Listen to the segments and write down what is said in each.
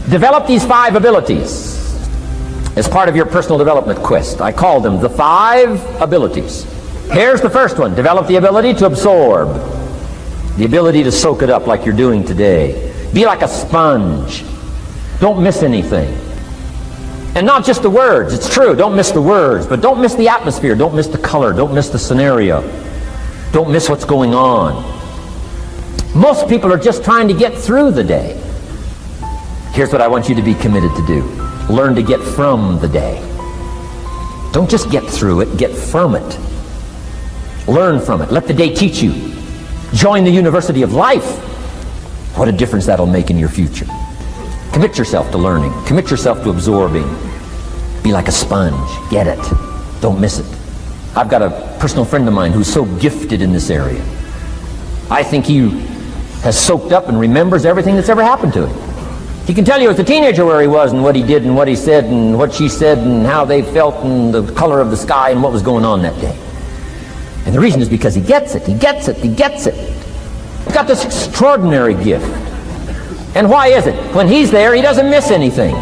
Develop these 5 abilities as part of your personal development quest. I call them the 5 abilities. Here's the first one. Develop the ability to absorb. The ability to soak it up like you're doing today. Be like a sponge. Don't miss anything. And not just the words. It's true, don't miss the words, but don't miss the atmosphere. Don't miss the color. Don't miss the scenario. Don't miss what's going on. Most people are just trying to get through the day. Here's what I want you to be committed to do. Learn to get from the day. Don't just get through it, get from it. Learn from it. Let the day teach you. Join the University of Life. What a difference that'll make in your future. Commit yourself to learning. Commit yourself to absorbing. Be like a sponge. Get it. Don't miss it. I've got a personal friend of mine who's so gifted in this area. I think he has soaked up and remembers everything that's ever happened to him. He can tell you as a teenager where he was and what he did and what he said and what she said and how they felt and the color of the sky and what was going on that day. And the reason is because he gets it. He gets it. He gets it. He's got this extraordinary gift. And why is it? When he's there, he doesn't miss anything.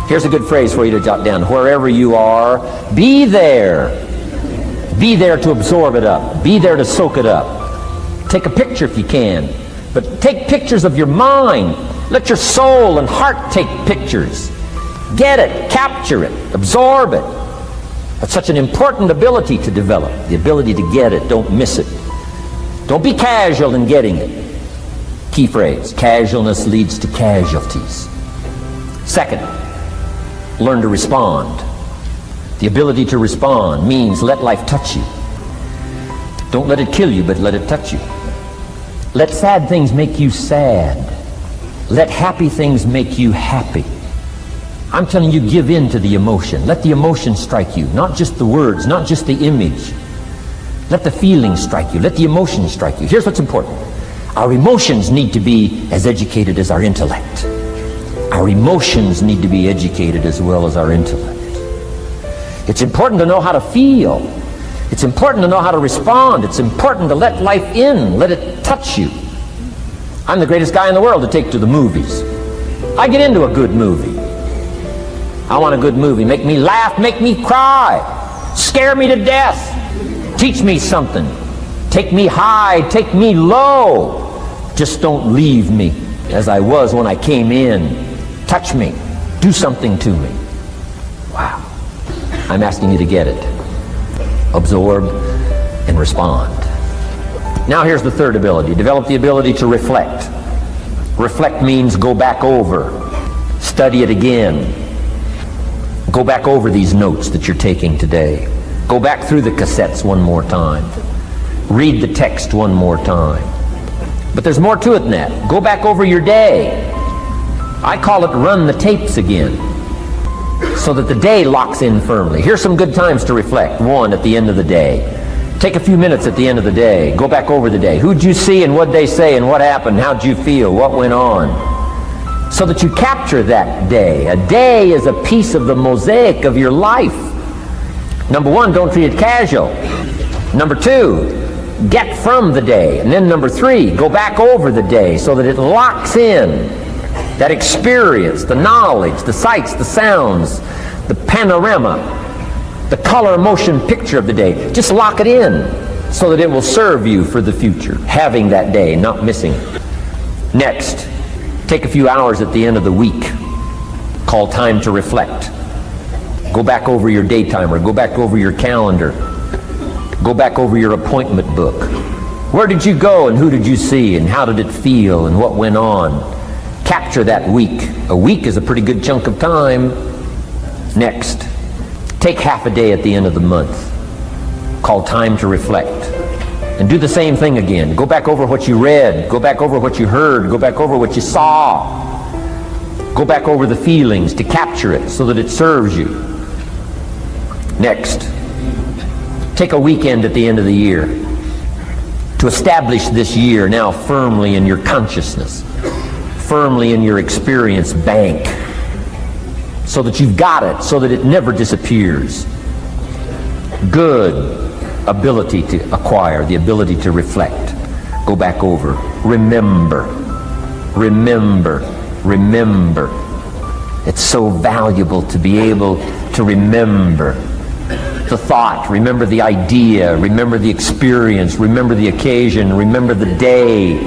Here's a good phrase for you to jot down. Wherever you are, be there. Be there to absorb it up. Be there to soak it up. Take a picture if you can. But take pictures of your mind. Let your soul and heart take pictures. Get it, capture it, absorb it. That's such an important ability to develop. The ability to get it, don't miss it. Don't be casual in getting it. Key phrase, casualness leads to casualties. Second, learn to respond. The ability to respond means let life touch you. Don't let it kill you, but let it touch you. Let sad things make you sad. Let happy things make you happy. I'm telling you, give in to the emotion. Let the emotion strike you, not just the words, not just the image. Let the feeling strike you. Let the emotion strike you. Here's what's important. Our emotions need to be as educated as our intellect. Our emotions need to be educated as well as our intellect. It's important to know how to feel. It's important to know how to respond. It's important to let life in, let it touch you. I'm the greatest guy in the world to take to the movies. I get into a good movie. I want a good movie. Make me laugh, make me cry, scare me to death, teach me something, take me high, take me low. Just don't leave me as I was when I came in. Touch me, do something to me. Wow. I'm asking you to get it. Absorb and respond. Now here's the third ability. Develop the ability to reflect. Reflect means go back over. Study it again. Go back over these notes that you're taking today. Go back through the cassettes one more time. Read the text one more time. But there's more to it than that. Go back over your day. I call it run the tapes again, so that the day locks in firmly. Here's some good times to reflect. One, at the end of the day. Take a few minutes at the end of the day. Go back over the day. Who'd you see and what'd they say and what happened? How'd you feel? What went on? So that you capture that day. A day is a piece of the mosaic of your life. Number one, don't treat it casual. Number two, get from the day. And then number three, go back over the day so that it locks in that experience, the knowledge, the sights, the sounds, the panorama, the color motion picture of the day. Just lock it in so that it will serve you for the future, having that day, not missing it. Next, take a few hours at the end of the week, called time to reflect. Go back over your day timer, go back over your calendar, go back over your appointment book. Where did you go and who did you see and how did it feel and what went on? Capture that week. A week is a pretty good chunk of time. Next, take half a day at the end of the month, called time to reflect. And do the same thing again. Go back over what you read, go back over what you heard, go back over what you saw. Go back over the feelings to capture it so that it serves you. Next, take a weekend at the end of the year to establish this year now firmly in your consciousness, firmly in your experience bank, so that you've got it, so that it never disappears. Good ability to acquire, the ability to reflect. Go back over. Remember. Remember. Remember. It's so valuable to be able to remember the thought, remember the idea, remember the experience, remember the occasion, remember the day,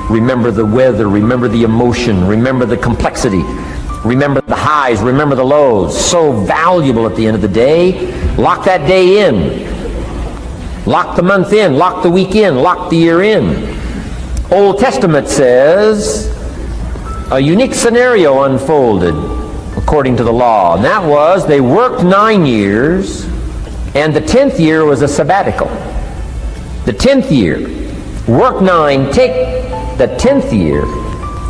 remember the weather, remember the emotion, remember the complexity, remember the highs, remember the lows. So valuable at the end of the day. Lock that day in. Lock the month in, lock the week in, lock the year in. Old Testament says a unique scenario unfolded according to the law, and that was they worked 9 years, and the 10th year was a sabbatical. The 10th year, work 9, take the 10th year,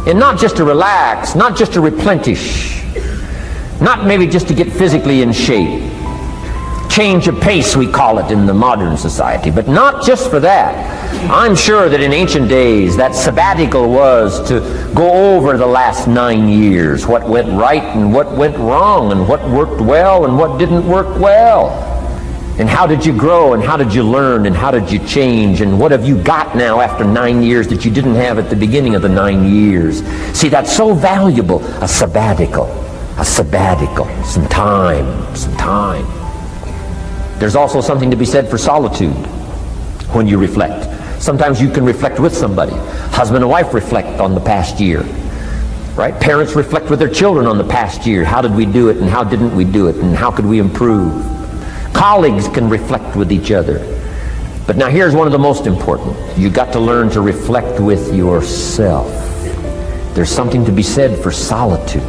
and not just to relax, not just to replenish, not maybe just to get physically in shape. Change of pace, we call it in the modern society, but not just for that. I'm sure that in ancient days that sabbatical was to go over the last 9 years, what went right and what went wrong, and what worked well and what didn't work well. And how did you grow, and how did you learn, and how did you change, and what have you got now after 9 years that you didn't have at the beginning of the 9 years? See, that's so valuable, a sabbatical, some time. There's also something to be said for solitude when you reflect. Sometimes you can reflect with somebody. Husband and wife reflect on the past year, right? Parents reflect with their children on the past year. How did we do it, and how didn't we do it, and how could we improve? Colleagues can reflect with each other. But now here's one of the most important. You've got to learn to reflect with yourself. There's something to be said for solitude.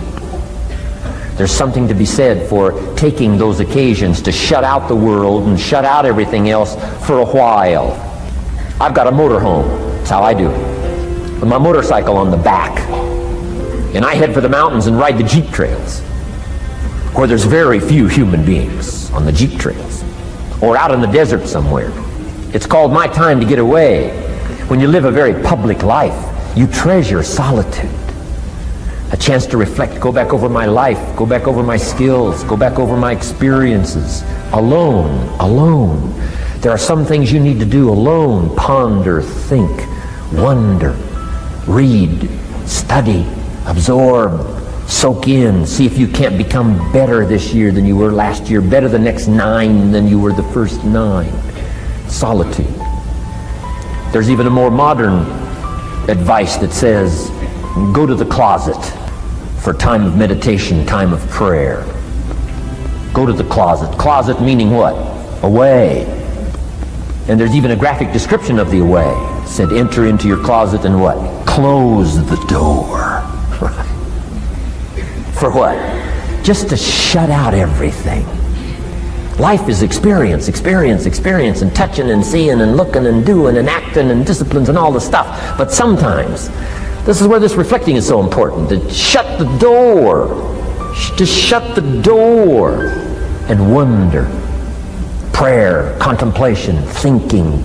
There's something to be said for taking those occasions to shut out the world and shut out everything else for a while. I've got a motorhome. That's how I do it. With my motorcycle on the back. And I head for the mountains and ride the Jeep trails, where there's very few human beings on the Jeep trails, or out in the desert somewhere. It's called my time to get away. When you live a very public life, you treasure solitude. A chance to reflect, go back over my life, go back over my skills, go back over my experiences. Alone. There are some things you need to do alone. Ponder, think, wonder, read, study, absorb, soak in. See if you can't become better this year than you were last year, better the next 9 than you were the first 9. Solitude. There's even a more modern advice that says, go to the closet for time of meditation, time of prayer. Go to the closet. Closet meaning what? Away. And there's even a graphic description of the away. It said, enter into your closet and what? Close the door. For what? Just to shut out everything. Life is experience, and touching and seeing and looking and doing and acting and disciplines and all the stuff. But sometimes, this is where this reflecting is so important, to shut the door. To shut the door and wonder. Prayer, contemplation, thinking,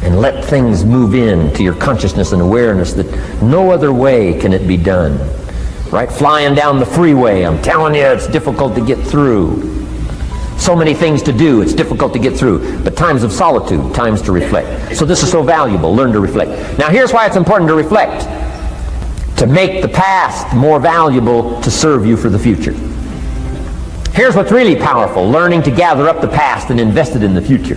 and let things move into your consciousness and awareness that no other way can it be done. Right? Flying down the freeway, I'm telling you, it's difficult to get through. So many things to do, it's difficult to get through. But times of solitude, times to reflect. So this is so valuable, learn to reflect. Now here's why it's important to reflect. To make the past more valuable to serve you for the future. Here's what's really powerful, learning to gather up the past and invest it in the future.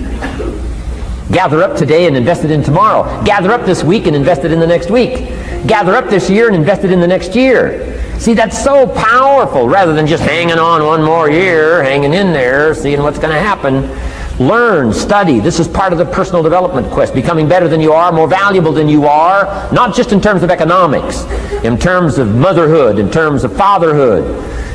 Gather up today and invest it in tomorrow. Gather up this week and invest it in the next week. Gather up this year and invest it in the next year. See, that's so powerful, rather than just hanging on one more year, hanging in there, seeing what's going to happen. Learn, study. This is part of the personal development quest, becoming better than you are, more valuable than you are, not just in terms of economics, in terms of motherhood, in terms of fatherhood,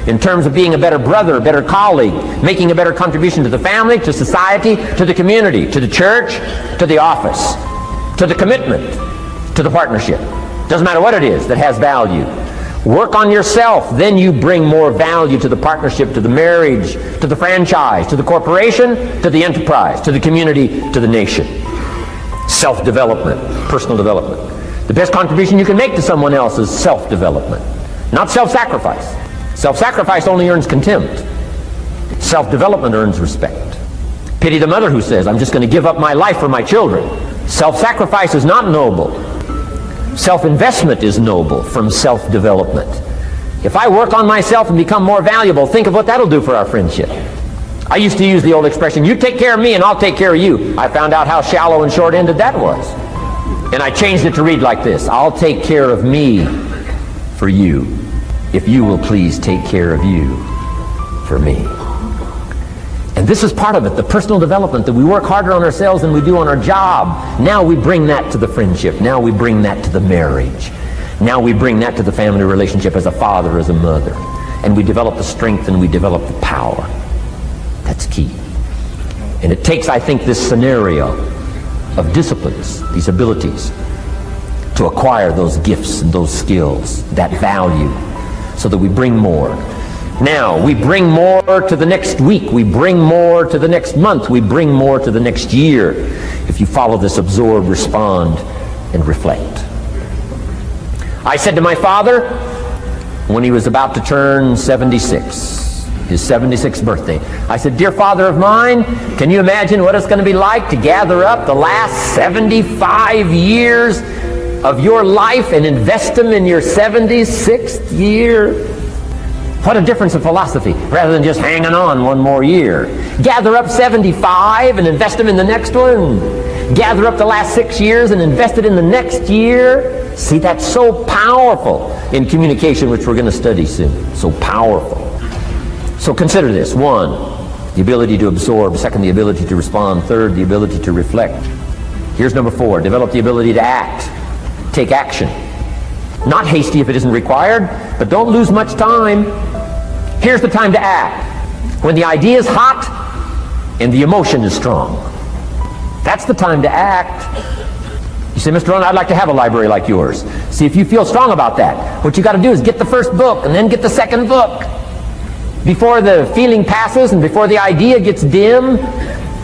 in terms of being a better brother, a better colleague, making a better contribution to the family, to society, to the community, to the church, to the office, to the commitment, to the partnership. Doesn't matter what it is that has value. Work on yourself, then you bring more value to the partnership, to the marriage, to the franchise, to the corporation, to the enterprise, to the community, to the nation. Self-development, personal development. The best contribution you can make to someone else is self-development, not self-sacrifice. Self-sacrifice only earns contempt. Self-development earns respect. Pity the mother who says, I'm just going to give up my life for my children. Self-sacrifice is not noble. Self-investment is noble from self-development. If I work on myself and become more valuable, think of what that'll do for our friendship. I used to use the old expression, you take care of me and I'll take care of you. I found out how shallow and short-ended that was. And I changed it to read like this, I'll take care of me for you, if you will please take care of you for me. And this is part of it, the personal development, that we work harder on ourselves than we do on our job. Now we bring that to the friendship. Now we bring that to the marriage. Now we bring that to the family relationship as a father, as a mother. And we develop the strength and we develop the power. That's key. And it takes, I think, this scenario of disciplines, these abilities, to acquire those gifts and those skills, that value, so that we bring more. Now, we bring more to the next week, we bring more to the next month, we bring more to the next year, if you follow this absorb, respond, and reflect. I said to my father, when he was about to turn 76, his 76th birthday, I said, dear father of mine, can you imagine what it's going to be like to gather up the last 75 years of your life and invest them in your 76th year? What a difference of philosophy, rather than just hanging on one more year. Gather up 75 and invest them in the next one. Gather up the last 6 years and invest it in the next year. See, that's so powerful in communication, which we're going to study soon. So powerful. So consider this. 1, the ability to absorb. 2, the ability to respond. 3, the ability to reflect. Here's number 4, develop the ability to act. Take action. Not hasty if it isn't required, but don't lose much time. Here's the time to act. When the idea is hot and the emotion is strong. That's the time to act. You say, Mr. Rohn, I'd like to have a library like yours. See, if you feel strong about that, what you got to do is get the first book and then get the second book. Before the feeling passes and before the idea gets dim,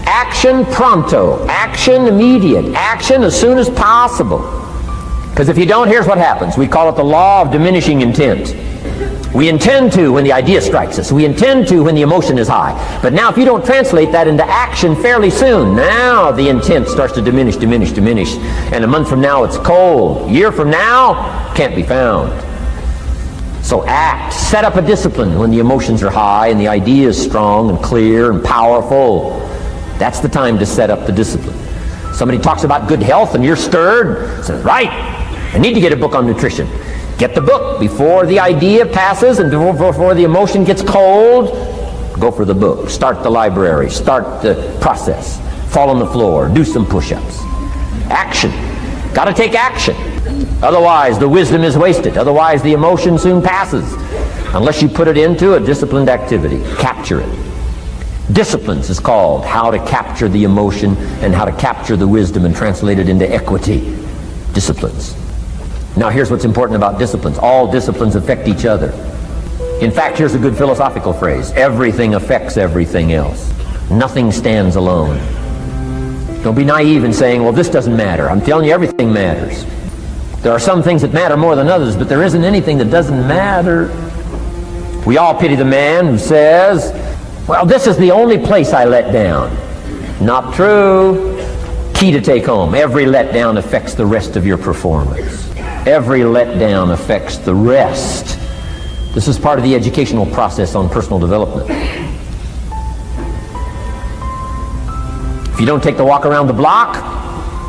action pronto, action immediate, action as soon as possible. Because if you don't, here's what happens. We call it the law of diminishing intent. We intend to when the idea strikes us. We intend to when the emotion is high. But now if you don't translate that into action fairly soon, now the intent starts to diminish. And a month from now it's cold. A year from now, can't be found. So act. Set up a discipline when the emotions are high and the idea is strong and clear and powerful. That's the time to set up the discipline. Somebody talks about good health and you're stirred. Says, right, I need to get a book on nutrition. Get the book before the idea passes and before the emotion gets cold. Go for the book. Start the library. Start the process. Fall on the floor. Do some push-ups. Action. Got to take action. Otherwise, the wisdom is wasted. Otherwise, the emotion soon passes. Unless you put it into a disciplined activity. Capture it. Disciplines is called how to capture the emotion and how to capture the wisdom and translate it into equity. Disciplines. Now here's what's important about disciplines. All disciplines affect each other. In fact, here's a good philosophical phrase. Everything affects everything else. Nothing stands alone. Don't be naive in saying, well, this doesn't matter. I'm telling you, everything matters. There are some things that matter more than others, but there isn't anything that doesn't matter. We all pity the man who says, well, this is the only place I let down. Not true. Key to take home. Every letdown affects the rest of your performance. Every letdown affects the rest. This is part of the educational process on personal development. If you don't take the walk around the block,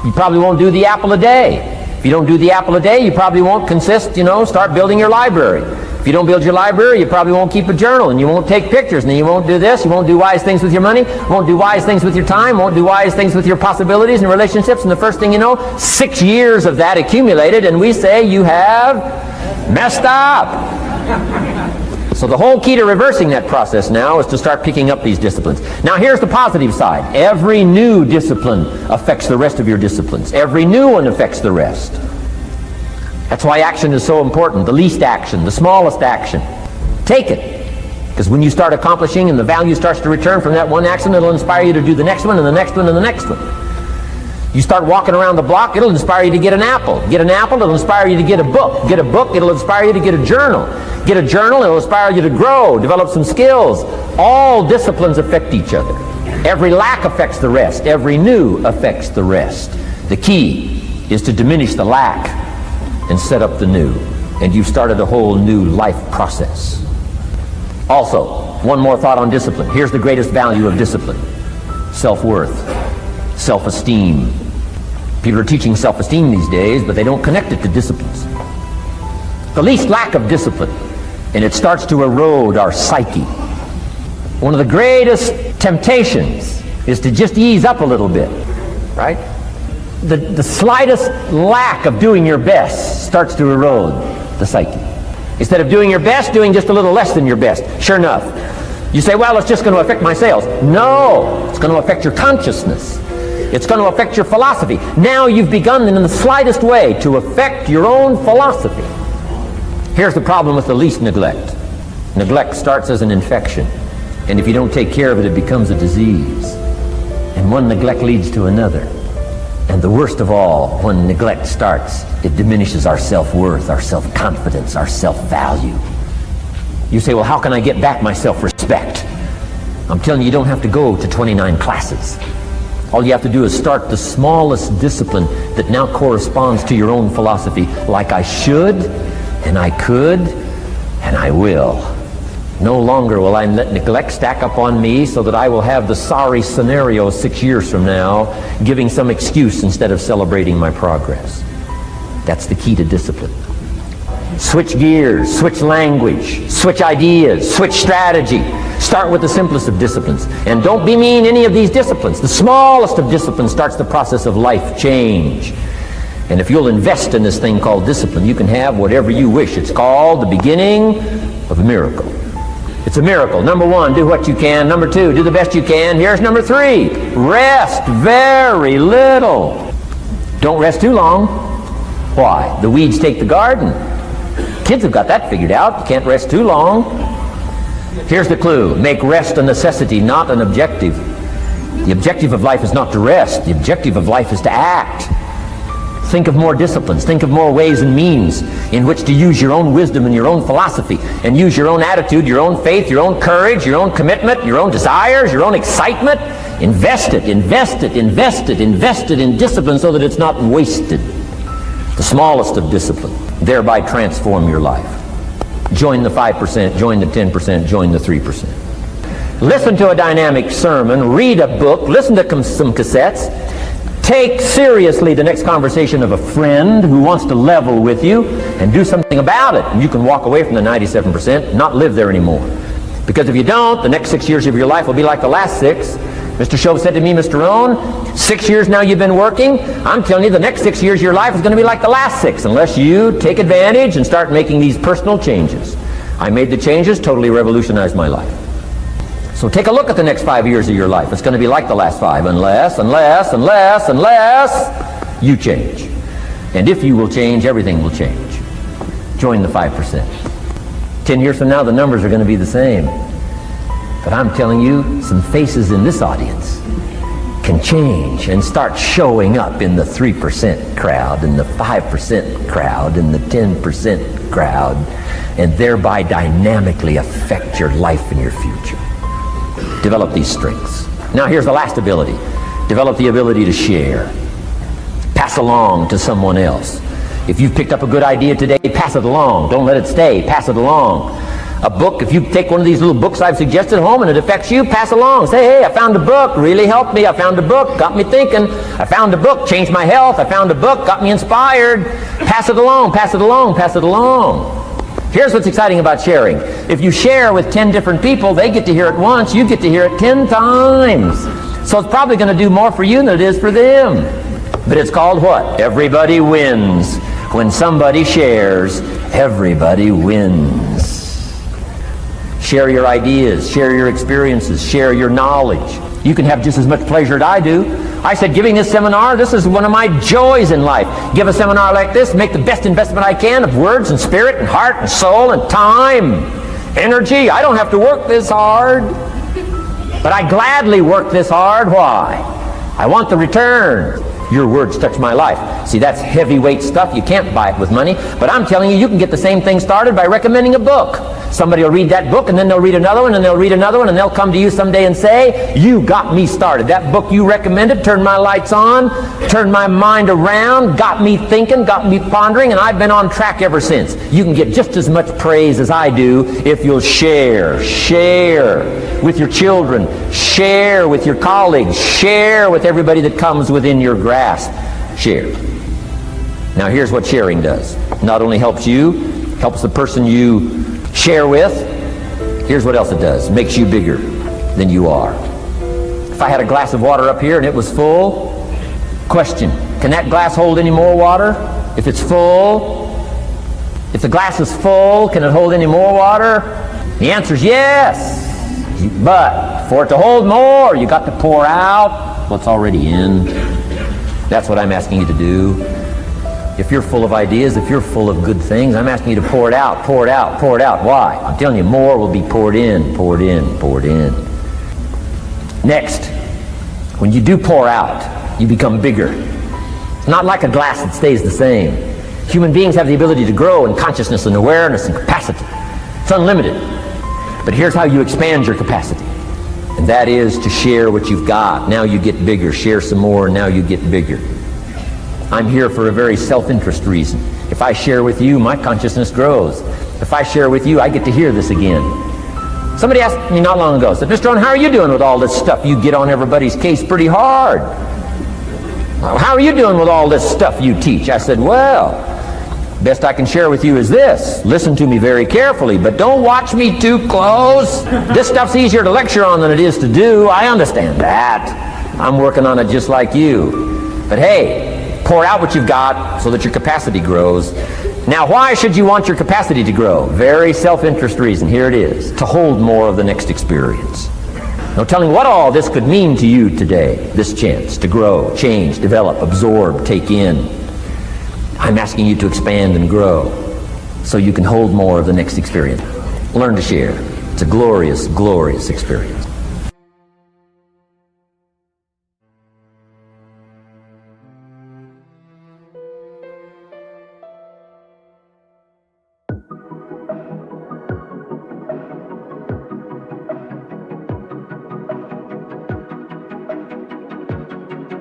you probably won't do the apple a day. If you don't do the apple a day, you probably won't start building your library. If you don't build your library, you probably won't keep a journal, and you won't take pictures, and then you won't do this, you won't do wise things with your money, won't do wise things with your time, won't do wise things with your possibilities and relationships, and the first thing you know, 6 years of that accumulated, and we say you have messed up. So the whole key to reversing that process now is to start picking up these disciplines. Now here's the positive side. Every new discipline affects the rest of your disciplines. Every new one affects the rest. That's why action is so important. The least action, the smallest action. Take it. Because when you start accomplishing and the value starts to return from that one action, it'll inspire you to do the next one and the next one and the next one. You start walking around the block, it'll inspire you to get an apple. Get an apple, it'll inspire you to get a book. Get a book, it'll inspire you to get a journal. Get a journal, it'll inspire you to grow, develop some skills. All disciplines affect each other. Every lack affects the rest. Every new affects the rest. The key is to diminish the lack and set up the new. and you've started a whole new life process. Also, one more thought on discipline. Here's the greatest value of discipline: self-worth, self-esteem. People are teaching self-esteem these days, but they don't connect it to disciplines. The least lack of discipline, and it starts to erode our psyche. One of the greatest temptations is to just ease up a little bit, right? The slightest lack of doing your best starts to erode the psyche. Instead of doing your best, doing just a little less than your best. Sure enough, you say, well, it's just going to affect my sales. No, it's going to affect your consciousness. It's going to affect your philosophy. Now you've begun in the slightest way to affect your own philosophy. Here's the problem with the least neglect. Neglect starts as an infection, and if you don't take care of it, it becomes a disease. And one neglect leads to another. And the worst of all, when neglect starts, it diminishes our self-worth, our self-confidence, our self-value. You say, well, how can I get back my self-respect? I'm telling you, you don't have to go to 29 classes. All you have to do is start the smallest discipline that now corresponds to your own philosophy, like I should, and I could, and I will. No longer will I let neglect stack up on me so that I will have the sorry scenario 6 years from now, giving some excuse instead of celebrating my progress. That's the key to discipline. Switch gears, switch language, switch ideas, switch strategy. Start with the simplest of disciplines. And don't be mean any of these disciplines. The smallest of disciplines starts the process of life change. And if you'll invest in this thing called discipline, you can have whatever you wish. It's called the beginning of a miracle. It's a miracle. Number one, do what you can. Number two, do the best you can. Here's number three, rest very little. Don't rest too long. Why? The weeds take the garden. Kids have got that figured out. You can't rest too long. Here's the clue. Make rest a necessity, not an objective. The objective of life is not to rest. The objective of life is to act. Think of more disciplines. Think of more ways and means in which to use your own wisdom and your own philosophy, and use your own attitude, your own faith, your own courage, your own commitment, your own desires, your own excitement. Invest it, invest it, invest it, invest it in discipline so that it's not wasted. The smallest of discipline. Thereby transform your life. Join the 5%, join the 10%, join the 3%. Listen to a dynamic sermon, read a book, listen to some cassettes. Take seriously the next conversation of a friend who wants to level with you, and do something about it. And you can walk away from the 97%, not live there anymore. Because if you don't, the next 6 years of your life will be like the last 6. Mr. Shove said to me, Mr. Rohn, 6 years now you've been working. I'm telling you, the next 6 years of your life is going to be like the last 6, unless you take advantage and start making these personal changes. I made the changes, totally revolutionized my life. So take a look at the next 5 years of your life. It's going to be like the last 5, unless you change. And if you will change, everything will change. Join the 5%. 10 years from now, the numbers are going to be the same. But I'm telling you, some faces in this audience can change and start showing up in the 3% crowd, in the 5% crowd, in the 10% crowd, and thereby dynamically affect your life and your future. Develop these strengths. Now here's the last ability. Develop the ability to share. Pass along to someone else. If you've picked up a good idea today, pass it along. Don't let it stay. Pass it along. A book, if you take one of these little books I've suggested at home and it affects you, pass along. Say, hey, I found a book, really helped me. I found a book, got me thinking. I found a book, changed my health. I found a book, got me inspired. Pass it along, pass it along, pass it along. Here's what's exciting about sharing. If you share with 10 different people, they get to hear it once, you get to hear it 10 times. So it's probably going to do more for you than it is for them. But it's called what? Everybody wins. When somebody shares, everybody wins. Share your ideas, share your experiences, share your knowledge. You can have just as much pleasure as I do. I said, giving this seminar, this is one of my joys in life. Give a seminar like this, make the best investment I can of words and spirit and heart and soul and time, energy. I don't have to work this hard, but I gladly work this hard. Why? I want the return. Your words touch my life. See, that's heavyweight stuff. You can't buy it with money. But I'm telling you, you can get the same thing started by recommending a book. Somebody will read that book, and then they'll read another one, and they'll read another one, and they'll come to you someday and say, you got me started. That book you recommended turned my lights on, turned my mind around, got me thinking, got me pondering, and I've been on track ever since. You can get just as much praise as I do if you'll share with your children, share with your colleagues, share with everybody that comes within your grasp. Share. Now here's what sharing does. Not only helps you, helps the person you share with. Here's what else it does. Makes you bigger than you are. If I had a glass of water up here and it was full, question, can that glass hold any more water? If it's full, if the glass is full, can it hold any more water? The answer is yes. But for it to hold more, you got to pour out what's already in. That's what I'm asking you to do. If you're full of ideas, if you're full of good things, I'm asking you to pour it out, pour it out, pour it out. Why? I'm telling you, more will be poured in, poured in, poured in. Next, when you do pour out, you become bigger. It's not like a glass that stays the same. Human beings have the ability to grow in consciousness and awareness and capacity. It's unlimited. But here's how you expand your capacity. And that is to share what you've got. Now you get bigger. Share some more, and now you get bigger. I'm here for a very self-interest reason. If I share with you, my consciousness grows. If I share with you, I get to hear this again. Somebody asked me not long ago, said, Mr. Rohn, how are you doing with all this stuff? You get on everybody's case pretty hard. How are you doing with all this stuff you teach? I said, well, best I can share with you is this. Listen to me very carefully, but don't watch me too close. This stuff's easier to lecture on than it is to do. I understand that. I'm working on it just like you. But hey, pour out what you've got so that your capacity grows. Now, why should you want your capacity to grow? Very self-interest reason. Here it is. To hold more of the next experience. No telling what all this could mean to you today. This chance to grow, change, develop, absorb, take in. I'm asking you to expand and grow so you can hold more of the next experience. Learn to share. It's a glorious, glorious experience.